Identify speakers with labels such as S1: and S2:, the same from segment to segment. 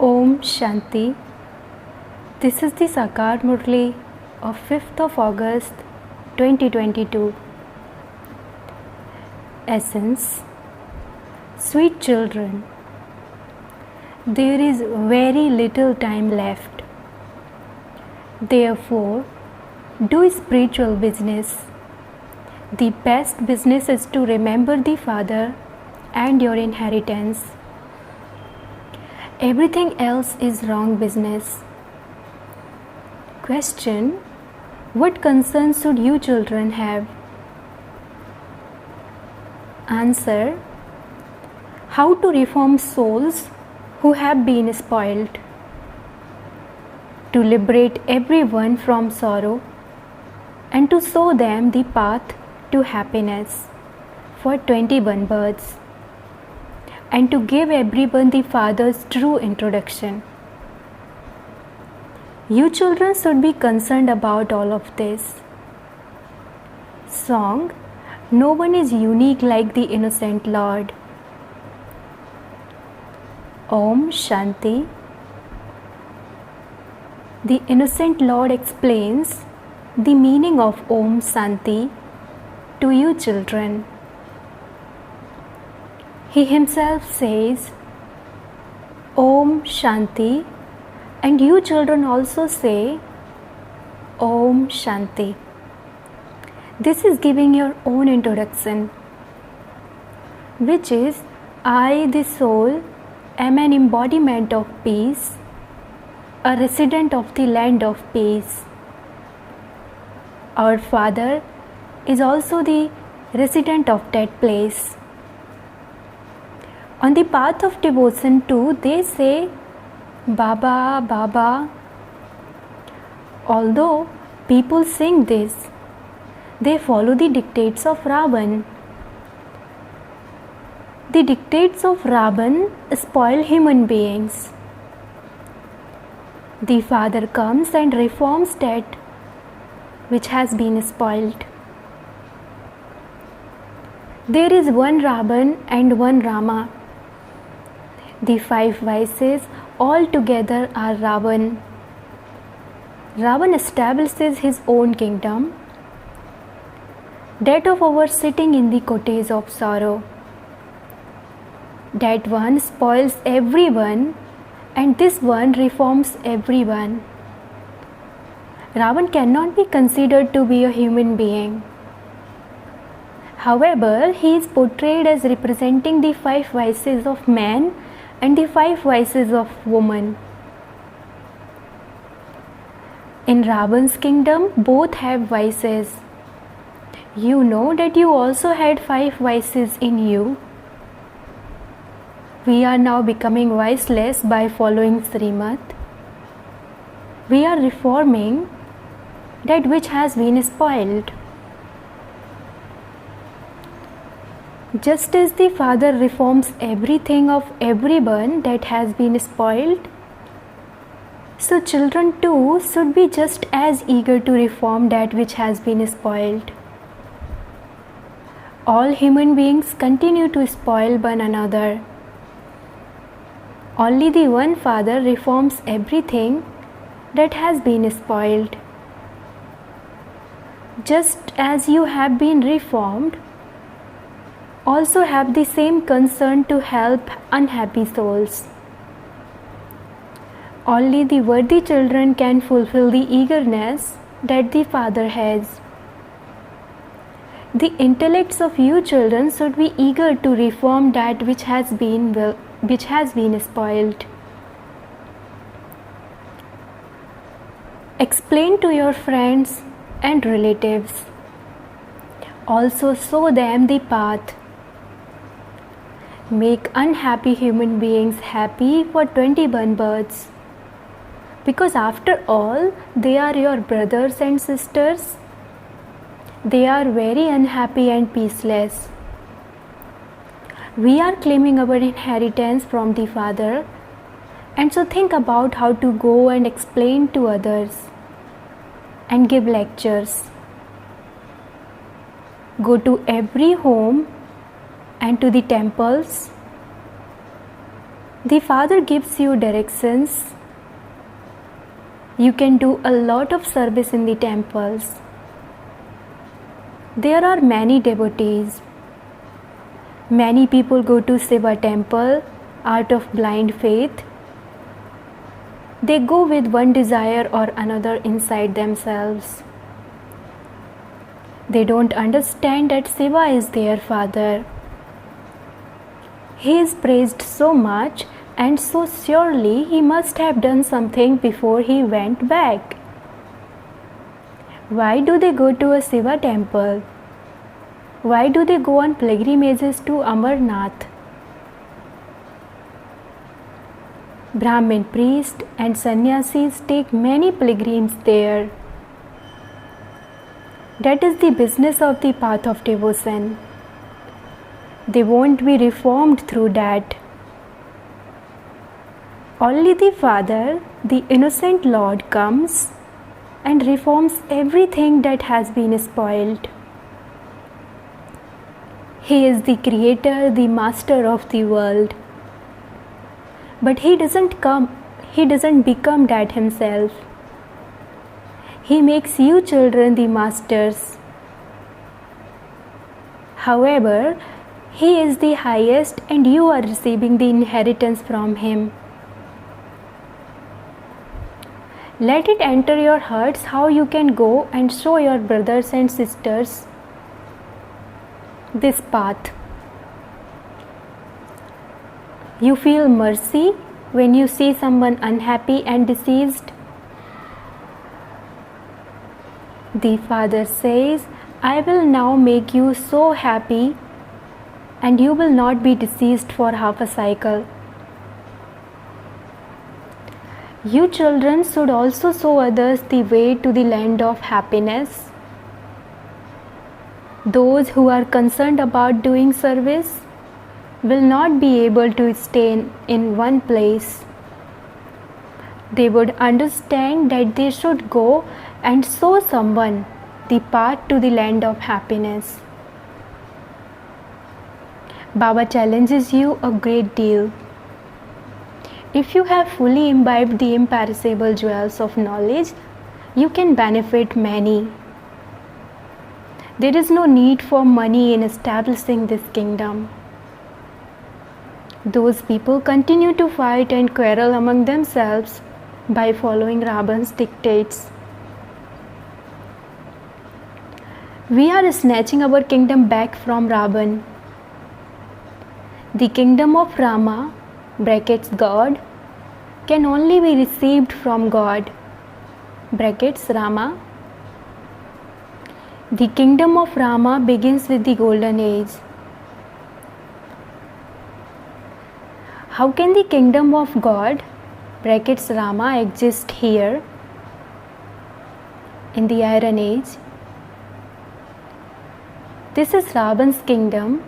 S1: Om Shanti. This is the Sakar Murli of 5th of August 2022. Essence. Sweet children, there is very little time left. Therefore, do spiritual business. The best business is to remember the Father and your inheritance. Everything else is wrong business. Question: what concerns should you children have? Answer: how to reform souls who have been spoiled, to liberate everyone from sorrow, and to show them the path to happiness for 21 births, and to give everyone the Father's true introduction. You children should be concerned about all of this. Song: no one is unique like the innocent Lord. Om Shanti. The innocent Lord explains the meaning of Om Shanti to you children. He himself says Om Shanti, and you children also say Om Shanti. This is giving your own introduction, which is I, the soul, am an embodiment of peace, a resident of the land of peace. Our Father is also the resident of that place. On the path of devotion too, they say Baba, Baba. Although people sing this, they follow the dictates of Ravan. The dictates of Ravan spoil human beings. The Father comes and reforms that which has been spoiled. There is one Ravan and one Rama. The 5 vices all together are Ravan. Ravan establishes his own kingdom, that of our sitting in the cottage of sorrow. That one spoils everyone, and this one reforms everyone. Ravan cannot be considered to be a human being. However, he is portrayed as representing the 5 vices of man and the 5 vices of woman. In Ravan's kingdom, both have vices. You know that you also had 5 vices in you. We are now becoming viceless by following Srimad. We are reforming that which has been spoiled. Just as the Father reforms everything of everyone that has been spoiled, so children too should be just as eager to reform that which has been spoiled. All human beings continue to spoil one another. Only the one Father reforms everything that has been spoiled. Just as you have been reformed, also have the same concern to help unhappy souls. Only the worthy children can fulfill the eagerness that the Father has. The intellects of you children should be eager to reform that which has been spoiled. Explain to your friends and relatives. Also show them the path. Make unhappy human beings happy for 21 births. Because after all, they are your brothers and sisters. They are very unhappy and peaceless. We are claiming our inheritance from the Father, and so think about how to go and explain to others and give lectures. Go to every home and to the temples The Father gives you directions. You can do a lot of service in the temples. There are many devotees. Many people go to Shiva temple out of blind faith. They go with one desire or another inside themselves. They don't understand that Shiva is their Father. He is praised so much, and so surely he must have done something before he went back. Why do they go to a Shiva temple? Why do they go on pilgrimages to Amarnath? Brahmin priests and sannyasis take many pilgrims there. That is the business of the path of devotion. They won't be reformed through that. Only the Father, the innocent Lord, comes and reforms everything that has been spoiled. He is the creator, the master of the world. But he doesn't become that himself. He makes you children the masters. However, he is the highest and you are receiving the inheritance from him. Let it enter your hearts how you can go and show your brothers and sisters this path. You feel mercy when you see someone unhappy and deceased. The Father says, I will now make you so happy and you will not be deceased for half a cycle. You children should also show others the way to the land of happiness. Those who are concerned about doing service will not be able to stay in one place. They would understand that they should go and show someone the path to the land of happiness. Baba challenges you a great deal. If you have fully imbibed the imperishable jewels of knowledge, you can benefit many. There is no need for money in establishing this kingdom. Those people continue to fight and quarrel among themselves by following Ravan's dictates. We are snatching our kingdom back from Ravan. The kingdom of Rama (God) can only be received from God (Rama). The kingdom of Rama begins with the golden age. How can the kingdom of God (Rama) exist here in the Iron Age? This is Ravan's kingdom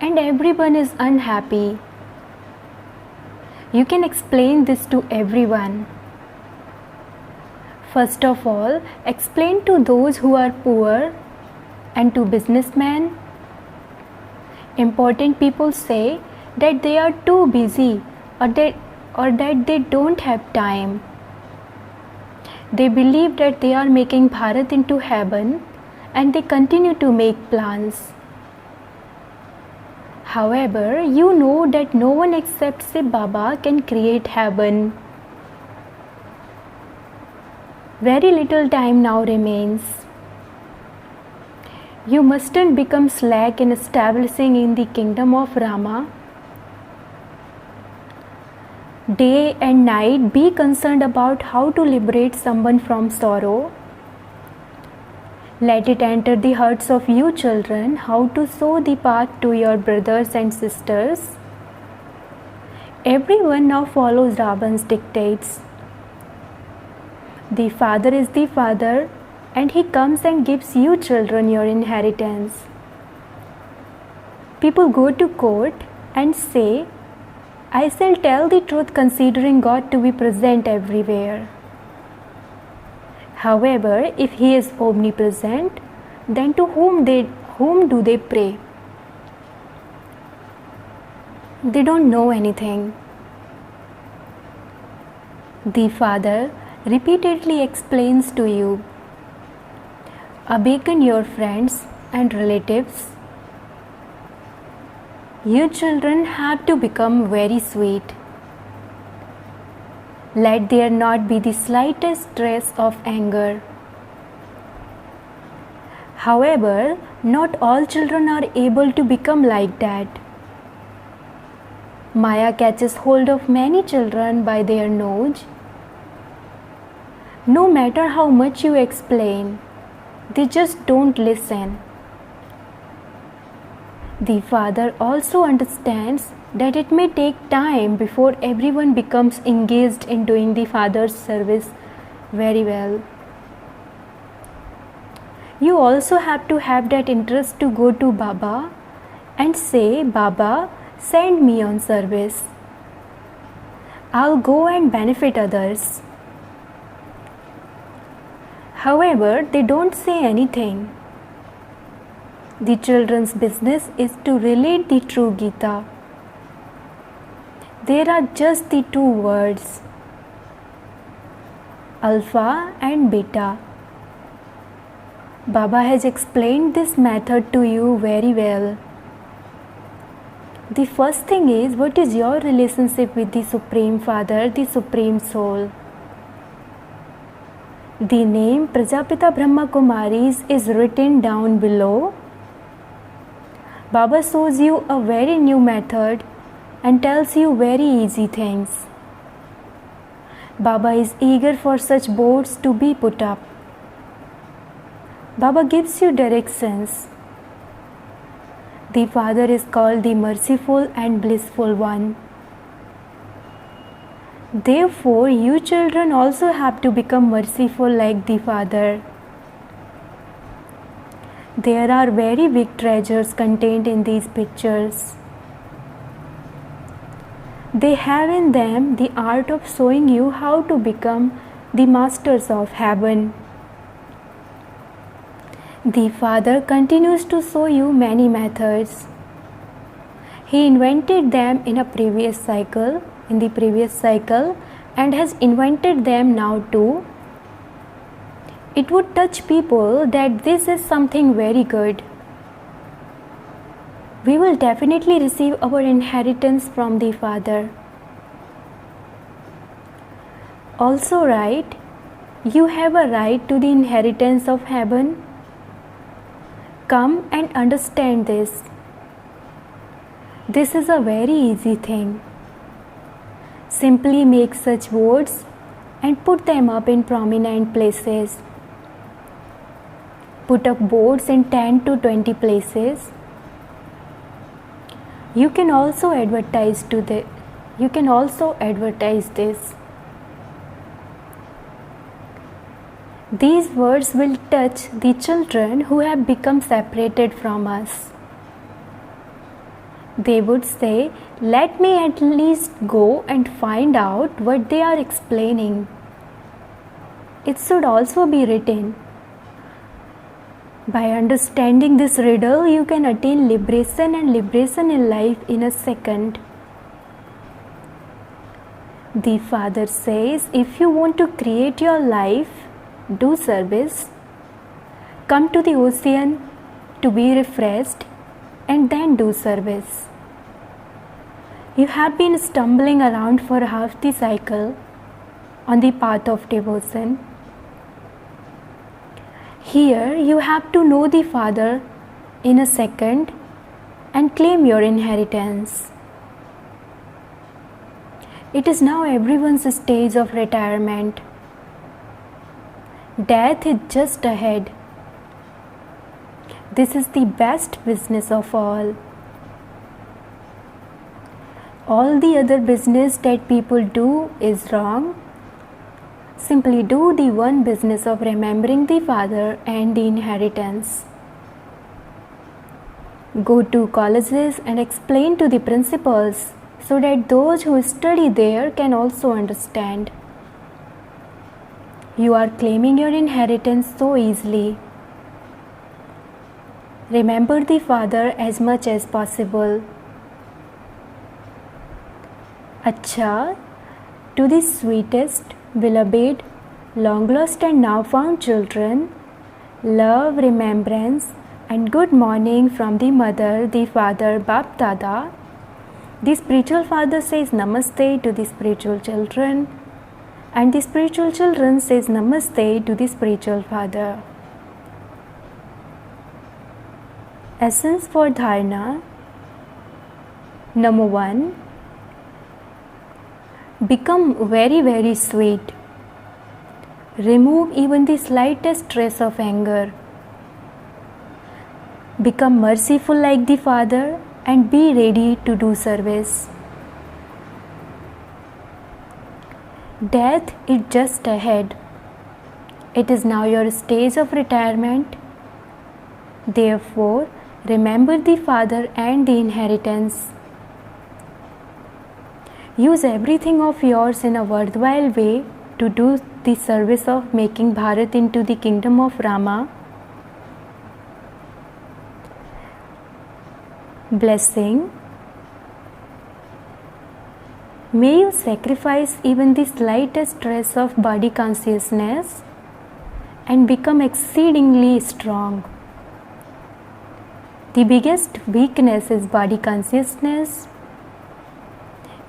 S1: and everyone is unhappy. You can explain this to everyone. First of all, explain to those who are poor and to businessmen. Important people say that they are too busy or that they don't have time. They believe that they are making Bharat into heaven and they continue to make plans. However, you know that no one except Shiv Baba can create heaven. Very little time now remains. You mustn't become slack in establishing in the kingdom of Rama. Day and night be concerned about how to liberate someone from sorrow. Let it enter the hearts of you children how to show the path to your brothers and sisters. Everyone now follows Ravan's dictates. The Father is the Father and he comes and gives you children your inheritance. People go to court and say, I shall tell the truth considering God to be present everywhere. However, if he is omnipresent, then to whom do they pray? They don't know anything. The father repeatedly explains to you, awaken your friends and relatives. You children have to become very sweet. Let there not be the slightest trace of anger. However, not all children are able to become like that. Maya catches hold of many children by their nose. No matter how much you explain, they just don't listen. The father also understands that it may take time before everyone becomes engaged in doing the father's service very well. You also have to have that interest to go to Baba and say, Baba, send me on service. I'll go and benefit others. However, they don't say anything. The children's business is to relate the true Gita. There are just the two words, Alpha and Beta. Baba has explained this method to you very well. The first thing is, what is your relationship with the Supreme Father, the Supreme Soul? The name Prajapita Brahma Kumaris is written down below. Baba shows you a very new method and tells you very easy things. Baba is eager for such boards to be put up. Baba gives you directions. The Father is called the Merciful and Blissful One. Therefore, you children also have to become merciful like the Father. There are very big treasures contained in these pictures. They have in them the art of showing you how to become the masters of heaven. The Father continues to show you many methods. He invented them in the previous cycle and has invented them now too. It would touch people that this is something very good. We will definitely receive our inheritance from the Father. Also, right, you have a right to the inheritance of heaven. Come and understand this. This is a very easy thing. Simply make such boards and put them up in prominent places. Put up boards in 10 to 20 places. You can also advertise this. These words will touch the children who have become separated from us. They would say, let me at least go and find out what they are explaining. It should also be written. By understanding this riddle, you can attain liberation and liberation in life in a second. The Father says, if you want to create your life, do service, come to the ocean to be refreshed, and then do service. You have been stumbling around for half the cycle on the path of devotion. Here you have to know the Father in a second and claim your inheritance. It is now everyone's stage of retirement. Death is just ahead. This is the best business of all. All the other business that people do is wrong. Simply do the one business of remembering the Father and the inheritance. Go to colleges and explain to the principals so that those who study there can also understand. You are claiming your inheritance so easily. Remember the Father as much as possible. Acha, To the sweetest, beloved, long lost and now found children, love, remembrance, and good morning from the mother, the father, Bap Dada. The spiritual father says Namaste to the spiritual children, and the spiritual children says Namaste to the spiritual father. Essence for Dharana. Number 1. Become very, very sweet. Remove even the slightest trace of anger. Become merciful like the Father and be ready to do service. Death is just ahead. It is now your stage of retirement. Therefore, remember the Father and the inheritance. Use everything of yours in a worthwhile way to do the service of making Bharat into the kingdom of Rama. Blessing. May you sacrifice even the slightest trace of body consciousness and become exceedingly strong. The biggest weakness is body consciousness.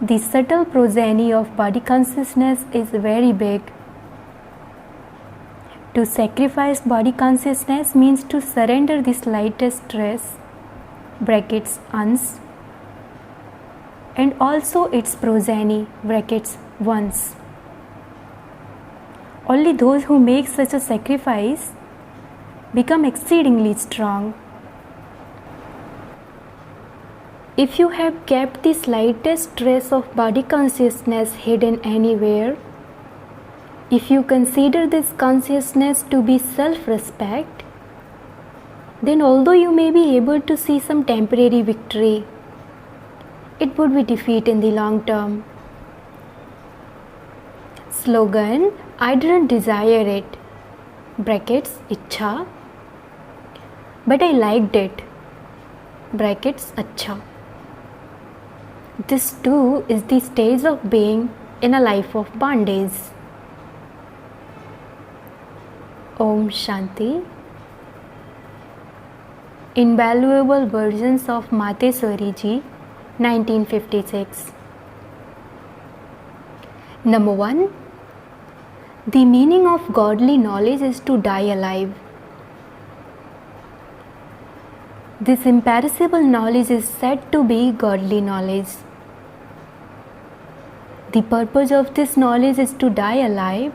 S1: The subtle progeny of body consciousness is very big. To sacrifice body consciousness means to surrender the slightest trace, brackets uns, and also its progeny, brackets ones. Only those who make such a sacrifice become exceedingly strong. If you have kept the slightest trace of body consciousness hidden anywhere, if you consider this consciousness to be self-respect, then although you may be able to see some temporary victory, it would be defeat in the long term. Slogan, I didn't desire it, brackets Ichha, but I liked it, brackets Acha. This too is the stage of being in a life of bondage. Om Shanti. Invaluable versions of Mateswari Ji, 1956. Number 1. The meaning of godly knowledge is to die alive. This imperishable knowledge is said to be godly knowledge. The purpose of this knowledge is to die alive,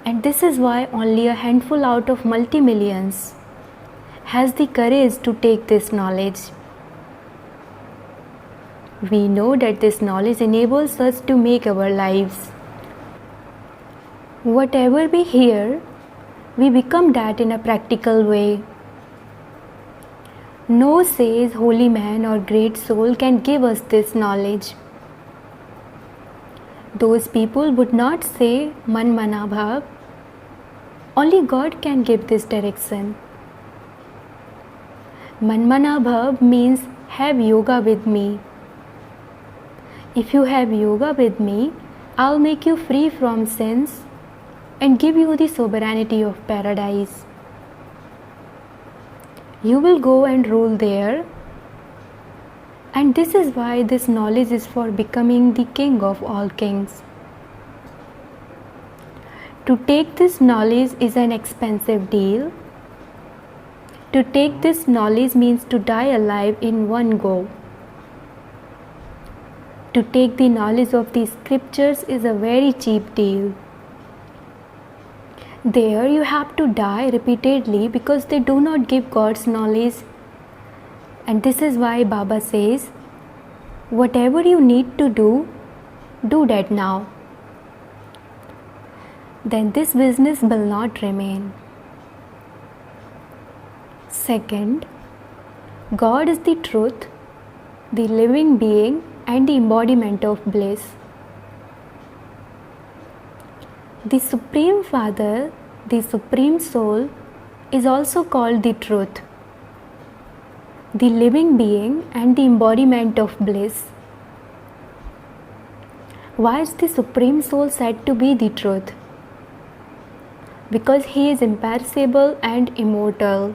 S1: and this is why only a handful out of multi-millions has the courage to take this knowledge. We know that this knowledge enables us to make our lives. Whatever we hear, we become that in a practical way. No sage, holy man or great soul can give us this knowledge. Those people would not say Man Mana Bhav. Only God can give this direction. Man Mana Bhav means have yoga with me. If you have yoga with me, I'll make you free from sins and give you the sovereignty of paradise. You will go and rule there. And this is why this knowledge is for becoming the king of all kings. To take this knowledge is an expensive deal. To take this knowledge means to die alive in one go. To take the knowledge of the scriptures is a very cheap deal. There you have to die repeatedly because they do not give God's knowledge. And this is why Baba says, whatever you need to do that now. Then this business will not remain. Second, God is the truth, the living being and the embodiment of bliss. The Supreme Father, the Supreme Soul, is also called the truth, the living being and the embodiment of bliss. Why is the Supreme Soul said to be the truth? Because he is imperishable and immortal.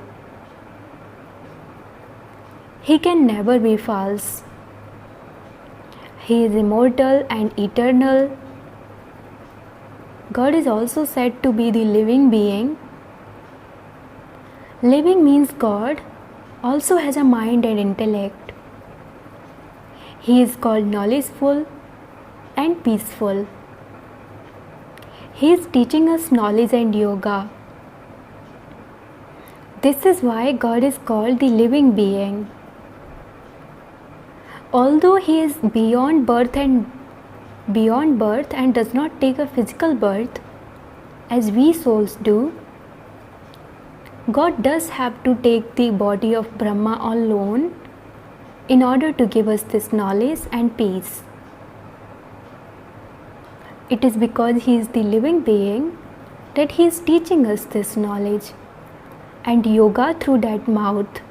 S1: He can never be false. He is immortal and eternal. God is also said to be the living being. Living means God also has a mind and intellect. He is called knowledgeful and peaceful. He is teaching us knowledge and yoga. This is why God is called the living being. Although he is beyond birth and does not take a physical birth as we souls do, God does have to take the body of Brahma alone in order to give us this knowledge and peace. It is because he is the living being that he is teaching us this knowledge and yoga through that mouth.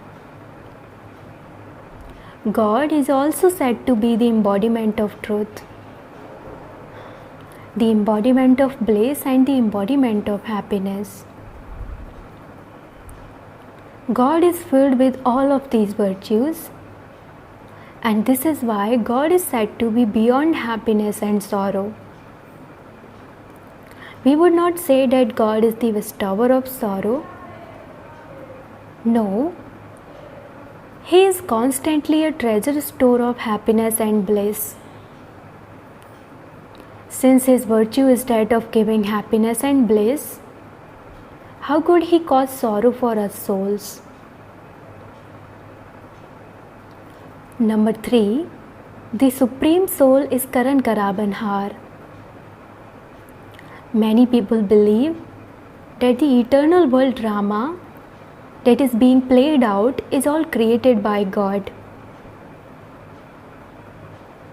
S1: God is also said to be the embodiment of truth, the embodiment of bliss and the embodiment of happiness. God is filled with all of these virtues, and this is why God is said to be beyond happiness and sorrow. We would not say that God is the bestower of sorrow. No, he is constantly a treasure store of happiness and bliss. Since his virtue is that of giving happiness and bliss, how could he cause sorrow for us souls? Number 3. The Supreme Soul is Karan Karabanhar. Many people believe that the eternal world drama that is being played out is all created by God.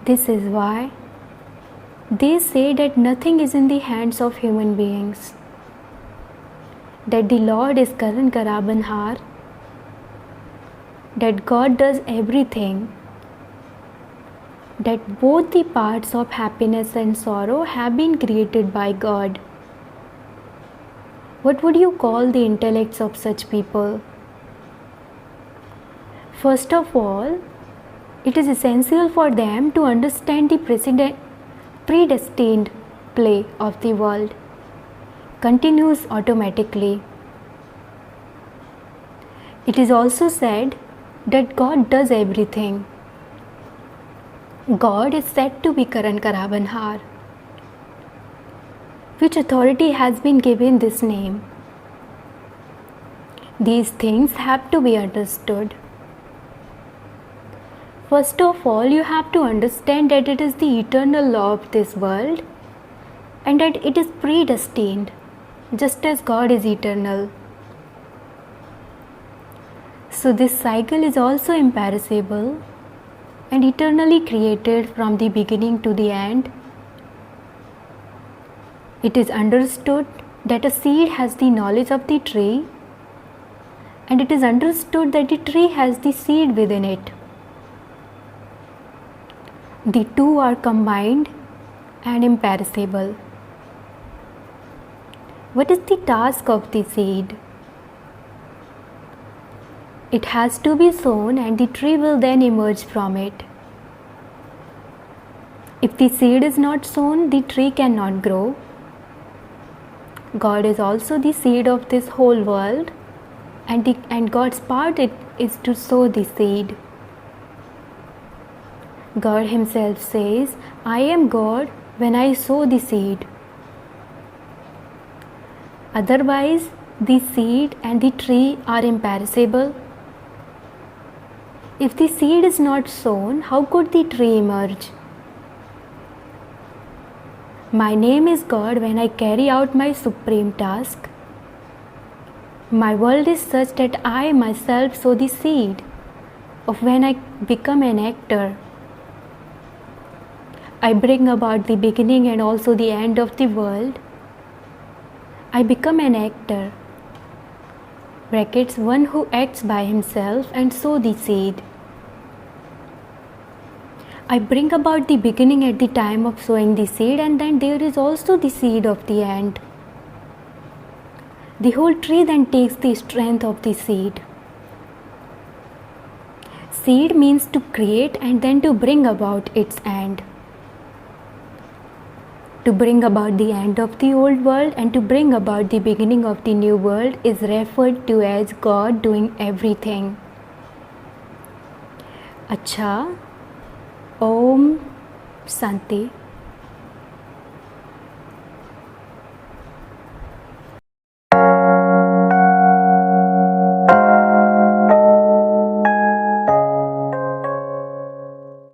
S1: This is why they say that nothing is in the hands of human beings, that the Lord is Karan Karabanhar, that God does everything, that both the parts of happiness and sorrow have been created by God. What would you call the intellects of such people? First of all, it is essential for them to understand the predestined play of the world continues automatically. It is also said that God does everything. God is said to be Karan Karabanhar. Which authority has been given this name? These things have to be understood. First of all, you have to understand that it is the eternal law of this world and that it is predestined, just as God is eternal. So this cycle is also imperishable and eternally created from the beginning to the end. It is understood that a seed has the knowledge of the tree, and it is understood that the tree has the seed within it. The two are combined and imperishable. What is the task of the seed? It has to be sown and the tree will then emerge from it. If the seed is not sown, the tree cannot grow. God is also the seed of this whole world, and God's part is to sow the seed. God himself says, I am God when I sow the seed. Otherwise, the seed and the tree are imperishable. If the seed is not sown, how could the tree emerge? My name is God when I carry out my supreme task. My world is such that I myself sow the seed of when I become an actor. I bring about the beginning and also the end of the world. I become an actor. Brackets, one who acts by himself and sow the seed. I bring about the beginning at the time of sowing the seed, and then there is also the seed of the end. The whole tree then takes the strength of the seed. Seed means to create and then to bring about its end. To bring about the end of the old world and to bring about the beginning of the new world is referred to as God doing everything. अच्छा, ओम शांति।